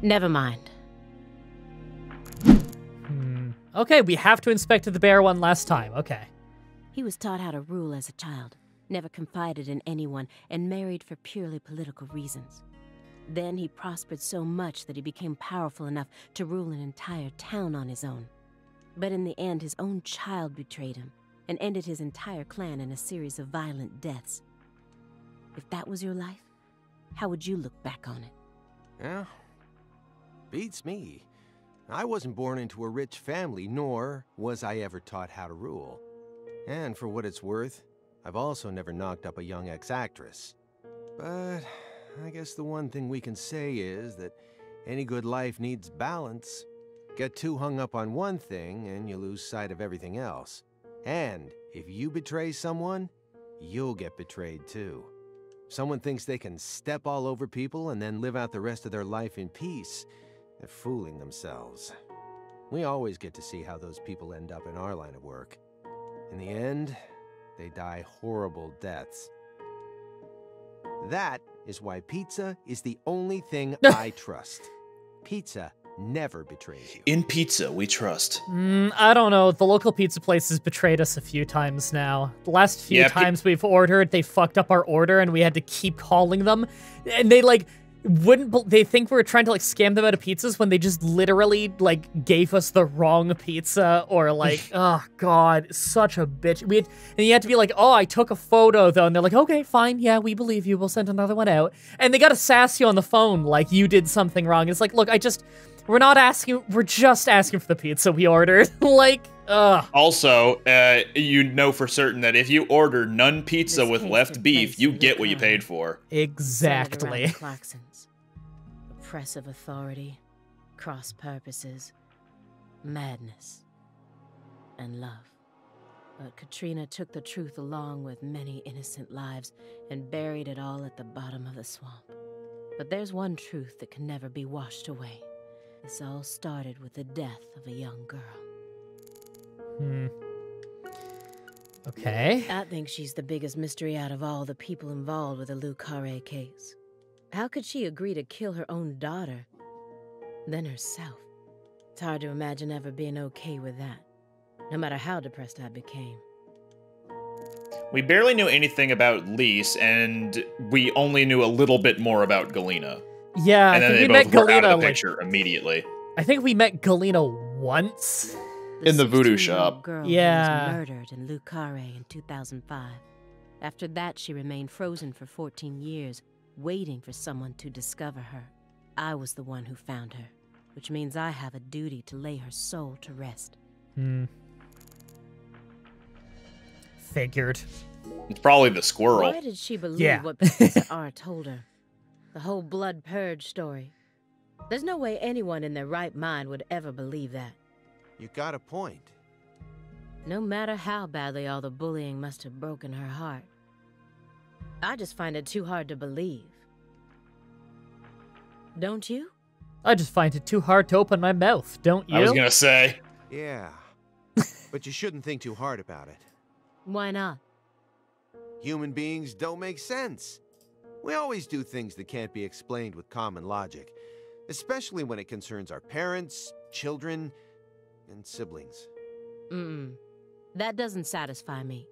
Never mind. Okay, we have to inspect the bear one last time. Okay. He was taught how to rule as a child, never confided in anyone, and married for purely political reasons. Then he prospered so much that he became powerful enough to rule an entire town on his own. But in the end, his own child betrayed him and ended his entire clan in a series of violent deaths. If that was your life, how would you look back on it? Yeah, beats me. I wasn't born into a rich family, nor was I ever taught how to rule. And for what it's worth, I've also never knocked up a young ex-actress. But I guess the one thing we can say is that any good life needs balance. Get too hung up on one thing and you lose sight of everything else. And if you betray someone, you'll get betrayed too. Someone thinks they can step all over people and then live out the rest of their life in peace. They're fooling themselves. We always get to see how those people end up in our line of work. In the end, they die horrible deaths. That is why pizza is the only thing I trust. Pizza never betrays you. In pizza, we trust. I don't know. The local pizza place has betrayed us a few times now. The last few times we've ordered, they fucked up our order and we had to keep calling them. And they, like, they think we were trying to, like, scam them out of pizzas when they just literally, like, gave us the wrong pizza or, like, oh, God, such a bitch. And you had to be like, oh, I took a photo, though. And they're like, okay, fine. Yeah, we believe you. We'll send another one out. And they got to sass you on the phone like you did something wrong. It's like, look, we're not asking, we're just asking for the pizza we ordered. Like, ugh. Also, you know for certain that if you order none pizza with left beef, you get what you paid for. Exactly. Oppressive authority, cross purposes, madness, and love. But Katrina took the truth along with many innocent lives and buried it all at the bottom of the swamp. But there's one truth that can never be washed away. This all started with the death of a young girl. Okay. I think she's the biggest mystery out of all the people involved with the Lou Carre case. How could she agree to kill her own daughter, then herself? It's hard to imagine ever being okay with that, no matter how depressed I became. We barely knew anything about Lise, and we only knew a little bit more about Galena. Yeah, and then they both were out of the picture immediately. I think we met Galena once. In the voodoo shop. Girl was murdered in Lou Carre in 2005. After that, she remained frozen for 14 years, waiting for someone to discover her. I was the one who found her, which means I have a duty to lay her soul to rest. Figured. It's probably the squirrel. Why did she believe what Professor R told her? The whole blood purge story. There's no way anyone in their right mind would ever believe that. You got a point. No matter how badly all the bullying must have broken her heart, I just find it too hard to believe. Don't you? I just find it too hard to open my mouth, don't you? I was gonna say. Yeah, but you shouldn't think too hard about it. Why not? Human beings don't make sense. We always do things that can't be explained with common logic, especially when it concerns our parents, children, and siblings. That doesn't satisfy me.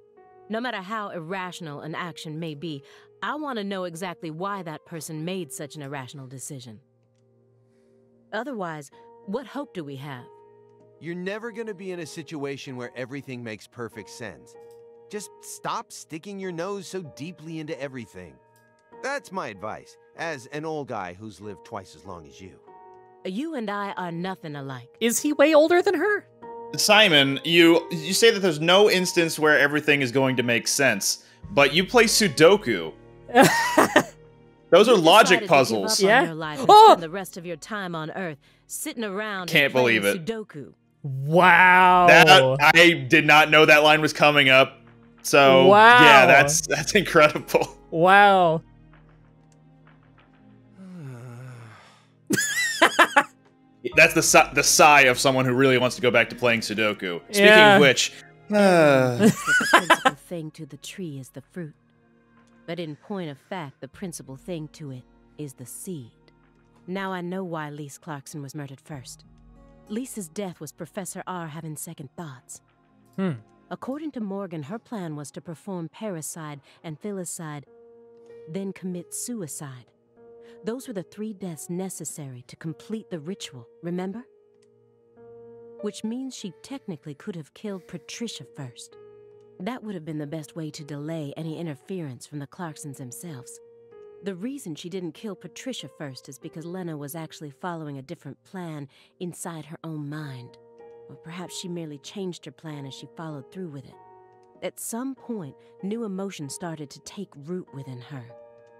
No matter how irrational an action may be, I want to know exactly why that person made such an irrational decision. Otherwise, what hope do we have? You're never going to be in a situation where everything makes perfect sense. Just stop sticking your nose so deeply into everything. That's my advice, as an old guy who's lived twice as long as you. You and I are nothing alike. Is he way older than her? Simon, you say that there's no instance where everything is going to make sense, but you play Sudoku. Those are logic puzzles. Yeah. Spend the rest of your time on Earth sitting around. Can't believe it. Sudoku. Wow. I did not know that line was coming up. So yeah, that's incredible. Wow. That's the sigh of someone who really wants to go back to playing Sudoku. Speaking of which, the principal thing to the tree is the fruit. But in point of fact, the principal thing to it is the seed. Now I know why Lise Clarkson was murdered first. Lisa's death was Professor R having second thoughts. According to Morgan, her plan was to perform parricide and filicide, then commit suicide. Those were the 3 deaths necessary to complete the ritual, remember? Which means she technically could have killed Patricia first. That would have been the best way to delay any interference from the Clarksons themselves. The reason she didn't kill Patricia first is because Lena was actually following a different plan inside her own mind. Or perhaps she merely changed her plan as she followed through with it. At some point, new emotions started to take root within her.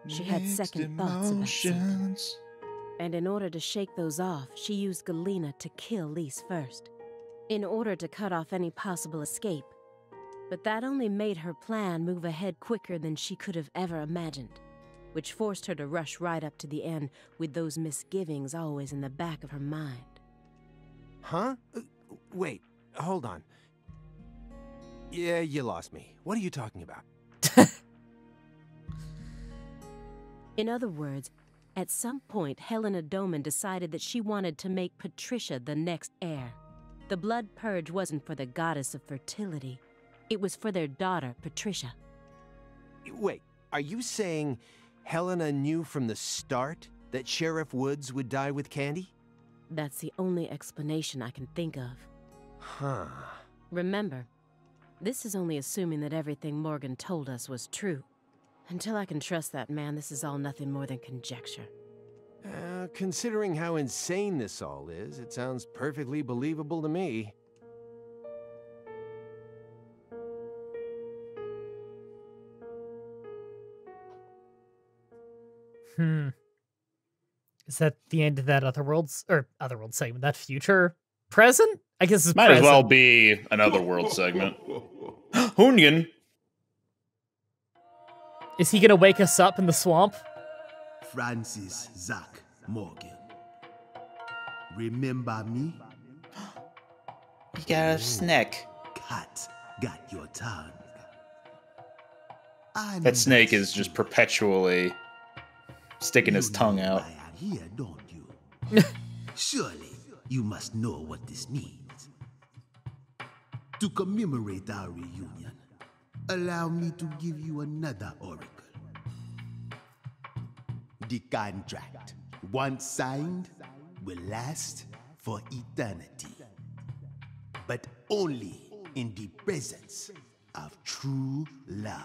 She had second thoughts about something. And in order to shake those off, she used Galena to kill Lise first, in order to cut off any possible escape. But that only made her plan move ahead quicker than she could have ever imagined, which forced her to rush right up to the end with those misgivings always in the back of her mind. Huh? Wait, hold on. Yeah, you lost me. What are you talking about? In other words, at some point, Helena Doman decided that she wanted to make Patricia the next heir. The blood purge wasn't for the goddess of fertility. It was for their daughter, Patricia. Wait, are you saying Helena knew from the start that Sheriff Woods would die with Candy? That's the only explanation I can think of. Huh. Remember, this is only assuming that everything Morgan told us was true. Until I can trust that man, this is all nothing more than conjecture. Considering how insane this all is, it sounds perfectly believable to me. Is that the end of that otherworld segment? That future? Present? I guess it's might present. as well be another world segment. Hoonigan. Is he gonna wake us up in the swamp? Francis Zach Morgan. Remember me? You got a snake. Cat got your tongue. That snake is just perpetually sticking his tongue out. I am here, don't you? Surely you must know what this means. To commemorate our reunion, allow me to give you another oracle. The contract, once signed, will last for eternity. But only in the presence of true love.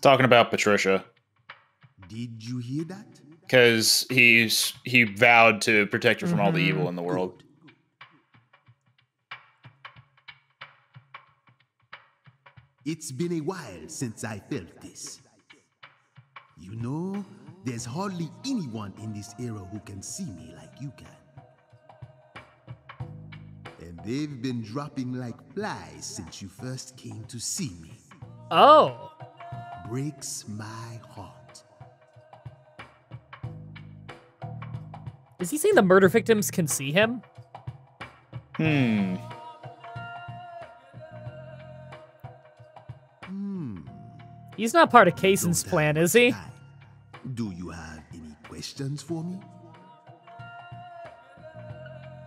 Talking about Patricia. Did you hear that? Because he vowed to protect her from all the evil in the world. It's been a while since I felt this. You know, there's hardly anyone in this era who can see me like you can. And they've been dropping like flies since you first came to see me. Oh. Breaks my heart. Is he saying the murder victims can see him? He's not part of Kaysen's plan, is he? Do you have any questions for me?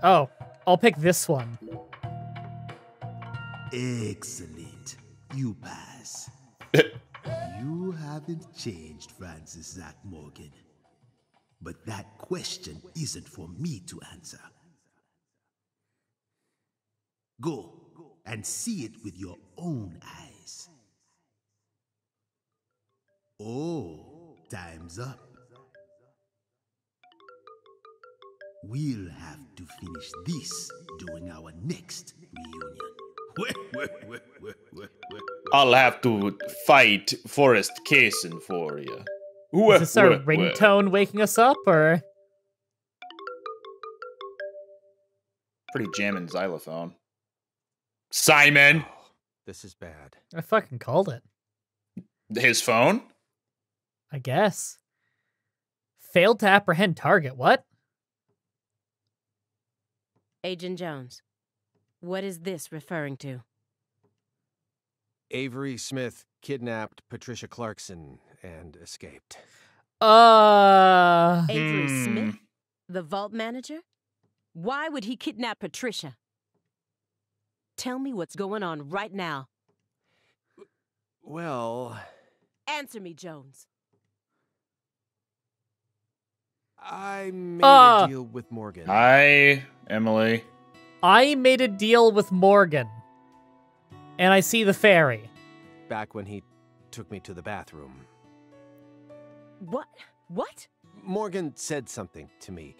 Oh, I'll pick this one. Excellent. You pass. You haven't changed, Francis Zach Morgan. But that question isn't for me to answer. Go and see it with your own eyes. Oh, time's up. We'll have to finish this during our next reunion. I'll have to fight Forrest Kaysen for you. Is this our ringtone waking us up, or? Pretty jamming xylophone. Simon! Oh, this is bad. I fucking called it. His phone? I guess. Failed to apprehend target, what? Agent Jones, what is this referring to? Avery Smith kidnapped Patricia Clarkson and escaped. Avery Smith? The vault manager? Why would he kidnap Patricia? Tell me what's going on right now. Well... Answer me, Jones. I made a deal with Morgan. Hi, Emily. I made a deal with Morgan. And I see the fairy. Back when he took me to the bathroom. What? What? Morgan said something to me.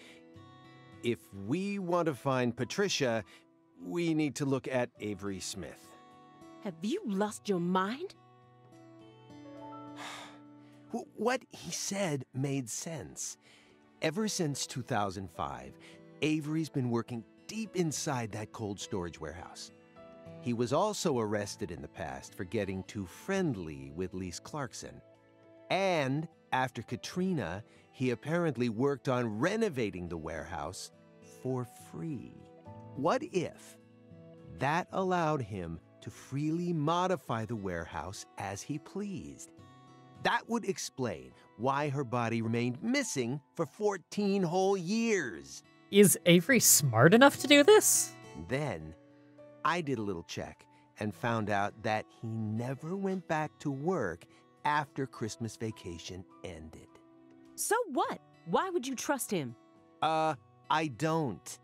If we want to find Patricia, we need to look at Avery Smith. Have you lost your mind? What he said made sense. Ever since 2005, Avery's been working deep inside that cold storage warehouse. He was also arrested in the past for getting too friendly with Lise Clarkson. And after Katrina, he apparently worked on renovating the warehouse for free. What if that allowed him to freely modify the warehouse as he pleased? That would explain why her body remained missing for 14 whole years. Is Avery smart enough to do this? Then, I did a little check and found out that he never went back to work after Christmas vacation ended. So what? Why would you trust him? I don't.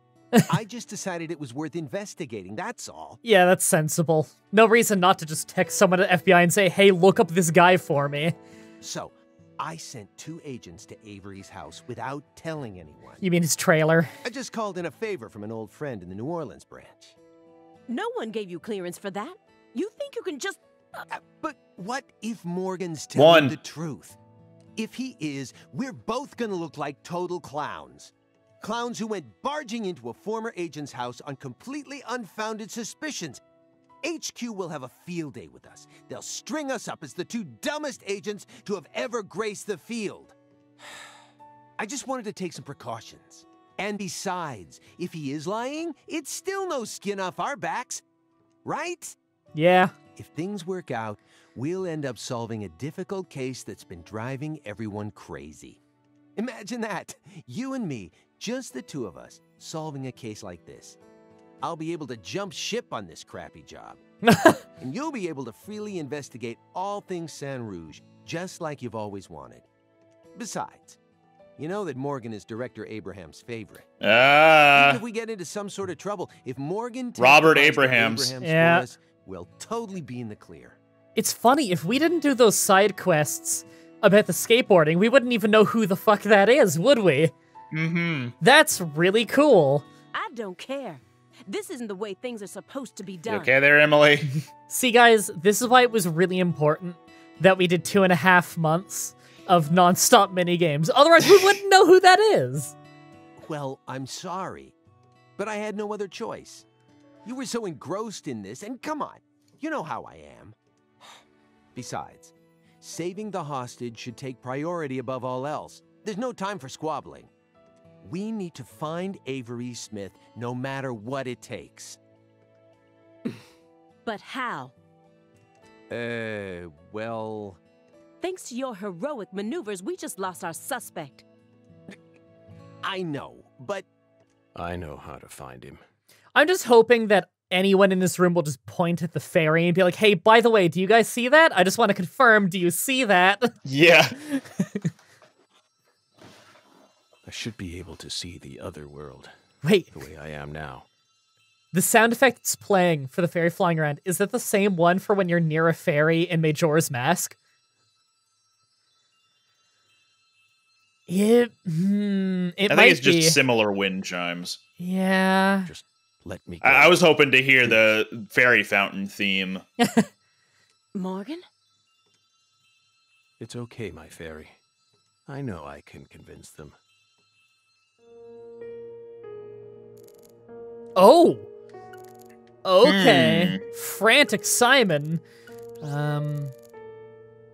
I just decided it was worth investigating, that's all. Yeah, that's sensible. No reason not to just text someone at FBI and say, hey, look up this guy for me. So, I sent 2 agents to Avery's house without telling anyone. You mean his trailer? I just called in a favor from an old friend in the New Orleans branch. No one gave you clearance for that. You think you can just... But what if Morgan's telling the truth? If he is, we're both gonna look like total clowns. Clowns who went barging into a former agent's house on completely unfounded suspicions. HQ will have a field day with us. They'll string us up as the 2 dumbest agents to have ever graced the field. I just wanted to take some precautions. And besides, if he is lying, it's still no skin off our backs. Right? Yeah. If things work out, we'll end up solving a difficult case that's been driving everyone crazy. Imagine that. You and me, just the 2 of us, solving a case like this. I'll be able to jump ship on this crappy job. And you'll be able to freely investigate all things Saint Rouge, just like you've always wanted. Besides, you know that Morgan is Director Abraham's favorite. Even if we get into some sort of trouble, if Morgan Robert testifies to Abrahams. for Yeah. us, we'll totally be in the clear. It's funny, if we didn't do those side quests about the skateboarding, we wouldn't even know who the fuck that is, would we? Mm-hmm. That's really cool. I don't care. This isn't the way things are supposed to be You done. okay there, Emily? See, guys, this is why it was really important that we did 2.5 months of non-stop minigames. Otherwise, we wouldn't know who that is. Well, I'm sorry, but I had no other choice. You were so engrossed in this, and come on, you know how I am. Besides, saving the hostage should take priority above all else. There's no time for squabbling. We need to find Avery Smith no matter what it takes. But how? Well... Thanks to your heroic maneuvers, we just lost our suspect. I know, but... I know how to find him. I'm just hoping that anyone in this room will just point at the fairy and be like, hey, by the way, do you guys see that? I just want to confirm, do you see that? Yeah. I should be able to see the other world. Wait. The way I am now. The sound effect it's playing for the fairy flying around, is that the same one for when you're near a fairy in Majora's Mask? It might be. I think it's just similar wind chimes. Yeah. Just let me go. I was hoping to hear the fairy fountain theme. Morgan? It's okay, my fairy. I know I can convince them. Oh! Okay. Frantic Simon.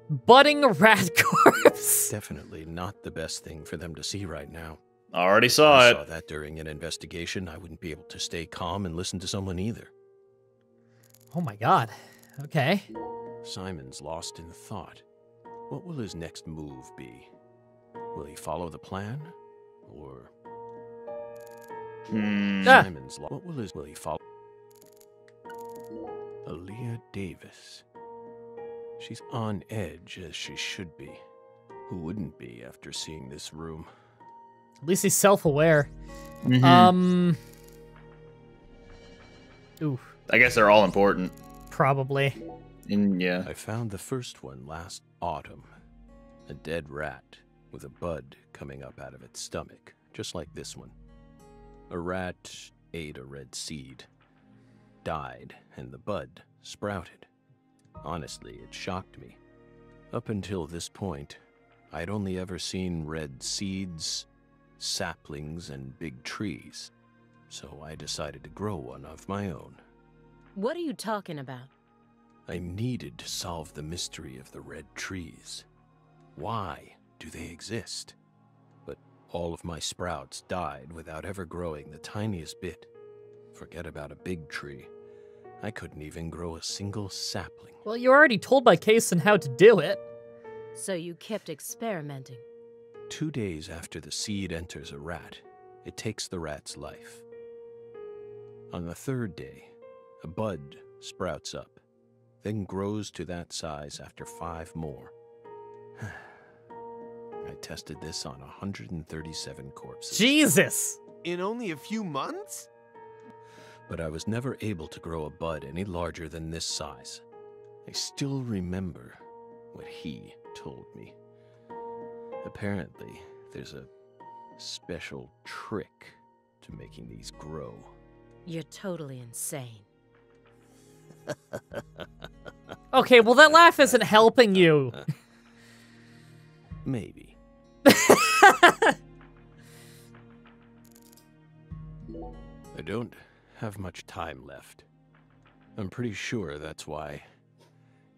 Budding rat corpse. Definitely not the best thing for them to see right now. Already saw I it. saw that during an investigation. I wouldn't be able to stay calm and listen to someone either. Oh my god. Okay. Simon's lost in thought. What will his next move be? Will he follow the plan? Or Simon's law. What will he follow? Aaliyah Davis. She's on edge, as she should be. Who wouldn't be after seeing this room? At least he's self-aware. Ooh. I guess they're all important. Probably. Yeah. I found the first one last autumn. A dead rat with a bud coming up out of its stomach, just like this one. A rat ate a red seed, died, and the bud sprouted. Honestly, it shocked me. Up until this point, I'd only ever seen red seeds, saplings, and big trees. So I decided to grow one of my own. What are you talking about? I needed to solve the mystery of the red trees. Why do they exist? But all of my sprouts died without ever growing the tiniest bit. Forget about a big tree. I couldn't even grow a single sapling. Well, you already told my case on how to do it. So you kept experimenting. 2 days after the seed enters a rat, it takes the rat's life. On the 3rd day, a bud sprouts up, then grows to that size after 5 more. I tested this on 137 corpses. Jesus! In only a few months? But I was never able to grow a bud any larger than this size. I still remember what he told me. Apparently, there's a special trick to making these grow. You're totally insane. Okay, well that laugh isn't helping you. Maybe. I don't have much time left. I'm pretty sure that's why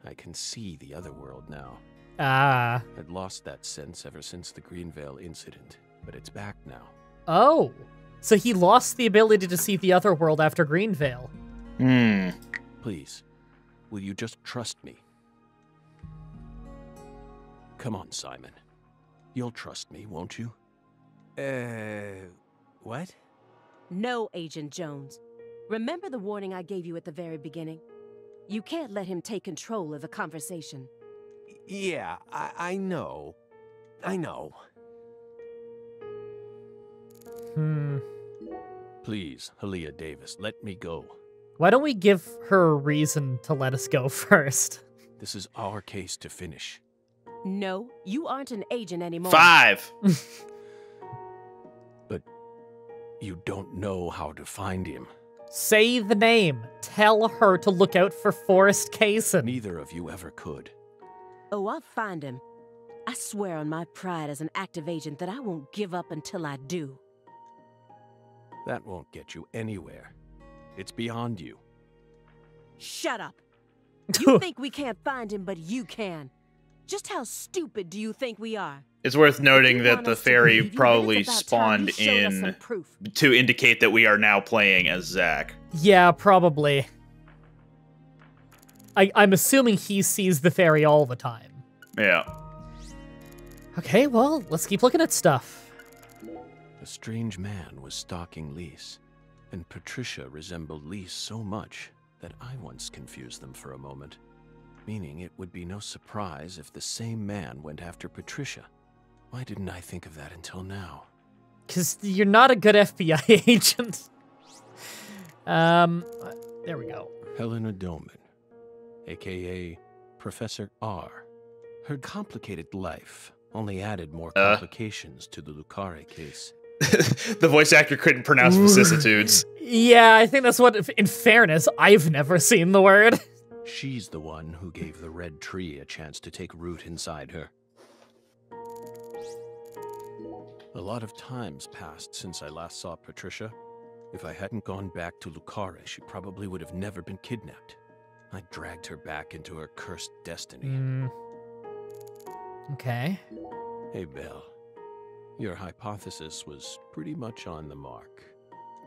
I can see the other world now. Ah. I'd lost that sense ever since the Greenvale incident, but it's back now. Oh. So he lost the ability to see the other world after Greenvale. Please, will you just trust me? Come on, Simon. You'll trust me, won't you? What? No, Agent Jones. Remember the warning I gave you at the very beginning? You can't let him take control of the conversation. Yeah, I know. I know. Please, Aaliyah Davis, let me go. Why don't we give her a reason to let us go first? This is our case to finish. No, you aren't an agent anymore. 5. But you don't know how to find him. Say the name. Tell her to look out for Forrest Kaysen. Neither of you ever could. Oh, I'll find him. I swear on my pride as an active agent that I won't give up until I do. That won't get you anywhere. It's beyond you. Shut up. You think we can't find him, but you can. Just how stupid do you think we are? It's worth noting you that want the us to fairy believe you, probably then it's about time you spawned showed us some in proof. to indicate that we are now playing as Zack. Yeah, probably. I'm assuming he sees the fairy all the time. Yeah. Okay, well, let's keep looking at stuff. A strange man was stalking Lise, and Patricia resembled Lise so much that I once confused them for a moment, meaning it would be no surprise if the same man went after Patricia. Why didn't I think of that until now? Because you're not a good FBI agent. There we go. Helena Doman, a.k.a. Professor R. Her complicated life only added more complications to the Lucare case. The voice actor couldn't pronounce vicissitudes. Yeah, I think that's what, in fairness, I've never seen the word. She's the one who gave the red tree a chance to take root inside her. A lot of time's passed since I last saw Patricia. If I hadn't gone back to Lucare, she probably would have never been kidnapped. I dragged her back into her cursed destiny. Okay. Hey, Belle. Your hypothesis was pretty much on the mark.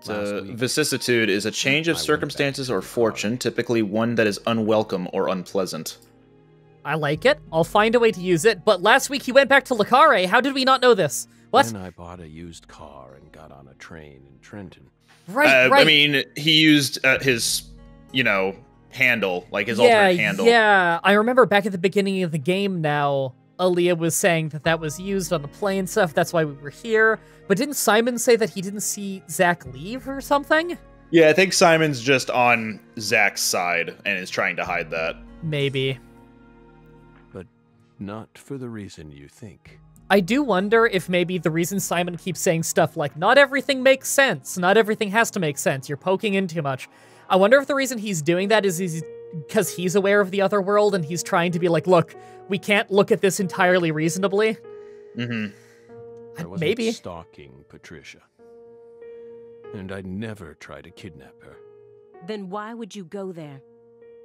So, vicissitude is a change of circumstances or fortune, typically one that is unwelcome or unpleasant. I like it. I'll find a way to use it. But last week he went back to Lucare. How did we not know this? What? Then I bought a used car and got on a train in Trenton. Right. I mean, he used his, handle, like his alternate handle. Yeah, I remember back at the beginning of the game now, Aaliyah was saying that was used on the plane stuff, that's why we were here. But didn't Simon say that he didn't see Zach leave or something? Yeah, I think Simon's just on Zach's side and is trying to hide that. Maybe. But not for the reason you think. I do wonder if maybe the reason Simon keeps saying stuff like, not everything makes sense, not everything has to make sense, you're poking in too much. I wonder if the reason he's doing that is because he's aware of the other world and he's trying to be like, look, we can't look at this entirely reasonably. I wasn't Maybe. stalking Patricia. And I'd never try to kidnap her. Then why would you go there?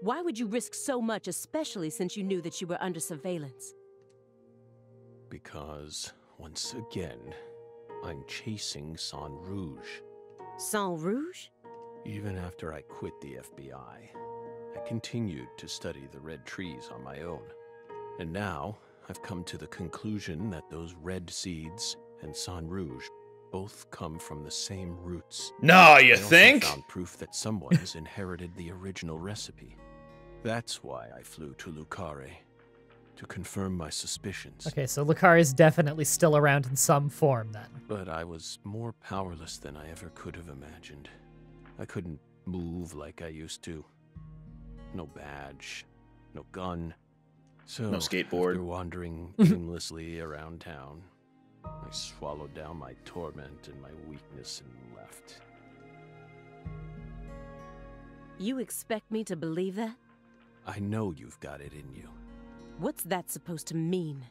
Why would you risk so much, especially since you knew that you were under surveillance? Because, once again, I'm chasing Sang Rouge. Sang Rouge? Even after I quit the FBI, I continued to study the red trees on my own. And now, I've come to the conclusion that those red seeds and Sang Rouge both come from the same roots. No, you I also think? found proof that someone's inherited the original recipe. That's why I flew to Lucare, to confirm my suspicions. Okay, so Lucaria is definitely still around in some form then. But I was more powerless than I ever could have imagined. I couldn't move like I used to. No badge, no gun. So, No skateboard. after wandering aimlessly around town, I swallowed down my torment and my weakness and left. You expect me to believe that? I know you've got it in you. What's that supposed to mean?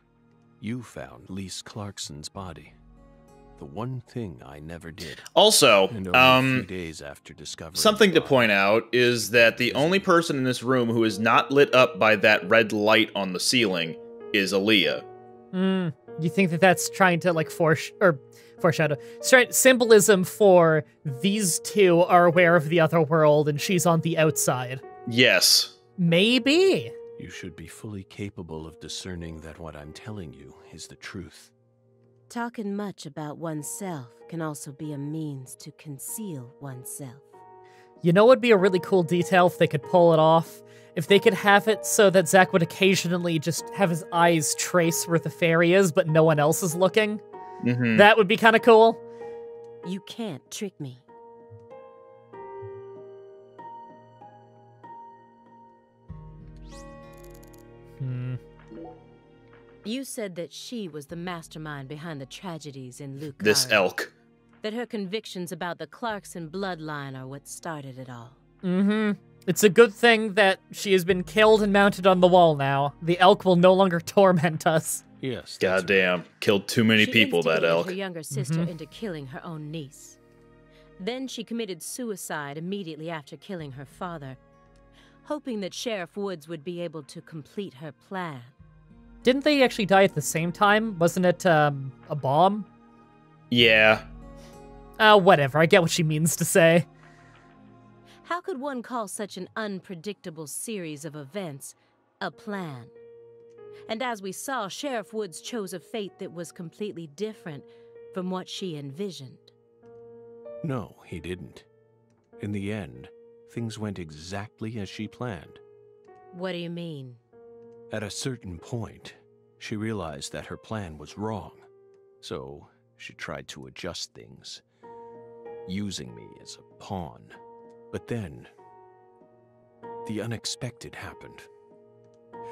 You found Lise Clarkson's body. The one thing I never did. Also, And only a few days after discovering something the to body, point out is that the only person in this room who is not lit up by that red light on the ceiling is Aaliyah. You think that that's trying to like foreshadow symbolism for these two are aware of the other world and she's on the outside? Yes. Maybe. You should be fully capable of discerning that what I'm telling you is the truth. Talking much about oneself can also be a means to conceal oneself. You know what would be a really cool detail if they could pull it off? If they could have it so that Zack would occasionally just have his eyes trace where the fairy is, but no one else is looking. That would be kind of cool. You can't trick me. You said that she was the mastermind behind the tragedies in Lucare. This elk. That her convictions about the Clarkson bloodline are what started it all. It's a good thing that she has been killed and mounted on the wall now. The elk will no longer torment us. Yes. Goddamn. Killed too many people, that elk. She instigated her younger sister into killing her own niece. Then she committed suicide immediately after killing her father, hoping that Sheriff Woods would be able to complete her plan. Didn't they actually die at the same time? Wasn't it a bomb? Yeah. Whatever. I get what she means to say. How could one call such an unpredictable series of events a plan? And as we saw, Sheriff Woods chose a fate that was completely different from what she envisioned. No, he didn't. In the end, things went exactly as she planned. What do you mean? At a certain point, she realized that her plan was wrong. So, she tried to adjust things, using me as a pawn. But then, the unexpected happened.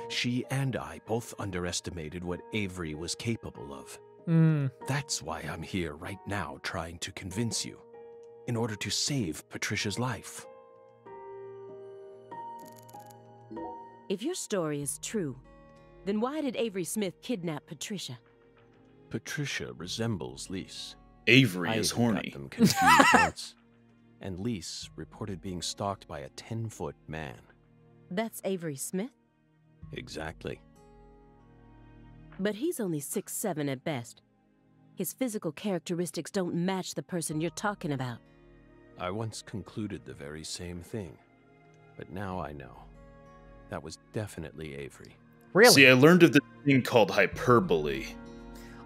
She and I both underestimated what Avery was capable of. That's why I'm here right now trying to convince you, in order to save Patricia's life. If your story is true, then why did Avery Smith kidnap Patricia? Patricia resembles Lise. Avery I is even horny. got them confused once. And Lise reported being stalked by a 10-foot man. That's Avery Smith? Exactly. But he's only 6'7" at best. His physical characteristics don't match the person you're talking about. I once concluded the very same thing. But now I know. That was definitely Avery. Really? See, I learned of this thing called hyperbole.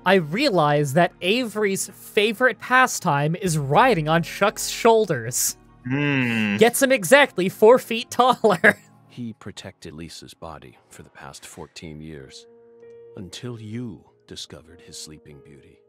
I realize that Avery's favorite pastime is riding on Chuck's shoulders. Gets him exactly 4 feet taller. He protected Lisa's body for the past 14 years, until you discovered his sleeping beauty.